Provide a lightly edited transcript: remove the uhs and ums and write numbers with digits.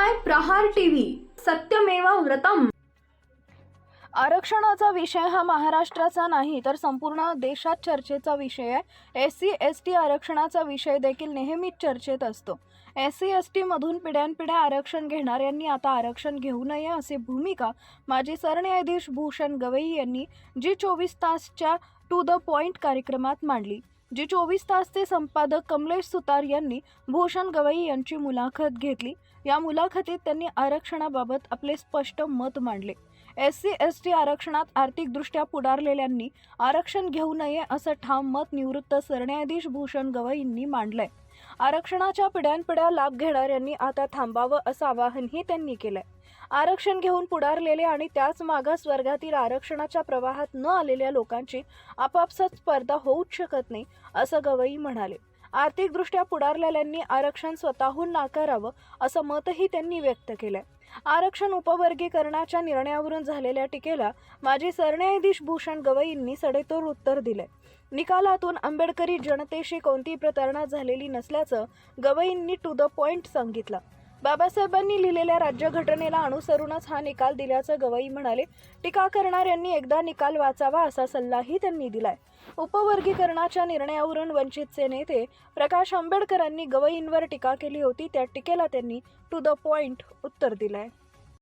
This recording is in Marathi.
पाहताय प्रहार टीव्ही, सत्यमेव व्रतम। आरक्षणाचा विषय हा महाराष्ट्राचा नाही तर संपूर्ण देशात चर्चेचा विषय आहे। SC/ST आरक्षणाचा विषय देखील नेहमीच चर्चेत असतो। SC/ST मधून पिढ्यानपिढ्या आरक्षण घेणाऱ्यांनी आता आरक्षण घेऊ नये अशी भूमिका माजी सरन्यायाधीश भूषण गवई यांनी जी24 तासच्या टू द पॉइंट कार्यक्रमात मांडली। जी24 तासचे संपादक कमलेश सुतार यांनी भूषण गवई यांची मुलाखत घेतली। या मुलाखतीत त्यांनी आरक्षणाबाबत आपले स्पष्ट मत मांडले। SC/ST आरक्षणात आर्थिकदृष्ट्या पुढारलेल्यांनी आरक्षण घेऊ नये असं ठाम मत निवृत्त सरन्यायाधीश भूषण गवईंनी मांडलंय। आरक्षणाच्या पिढ्यानपिढ्या लाभ घेणाऱ्यांनी आता थांबावं असं आवाहनही त्यांनी केलंय। आरक्षण घेऊन पुढारलेले आणि त्याच मागास वर्गातील आरक्षणाच्या प्रवाहात न आलेल्या लोकांची आपापसात स्पर्धा होऊच शकत नाही असं गवई म्हणाले। आर्थिकदृष्ट्या पुढारलेल्यांनी आरक्षण स्वतःहून नाकारावं असं मतही त्यांनी व्यक्त केलंय। आरक्षण उपवर्गीकरणाच्या निर्णयावरून झालेल्या टीकेला माजी सरन्यायाधीश भूषण गवईंनी सडेतोड उत्तर दिले। निकालातून आंबेडकरी जनतेशी कोणतीही प्रतारणा झालेली नसल्याचं गवईंनी टू द पॉइंट सांगितलं। बाबासाहेबांनी लिहिलेल्या राज्यघटनेला अनुसरूनच हा निकाल दिल्याचं गवई म्हणाले। टीका करणाऱ्यांनी एकदा निकाल वाचावा असा सल्लाही त्यांनी दिलाय। उपवर्गीकरणाच्या निर्णयावरून वंचितचे नेते प्रकाश आंबेडकरांनी गवईंवर टीका केली होती, त्या टीकेला त्यांनी टू द पॉइंट उत्तर दिलंय।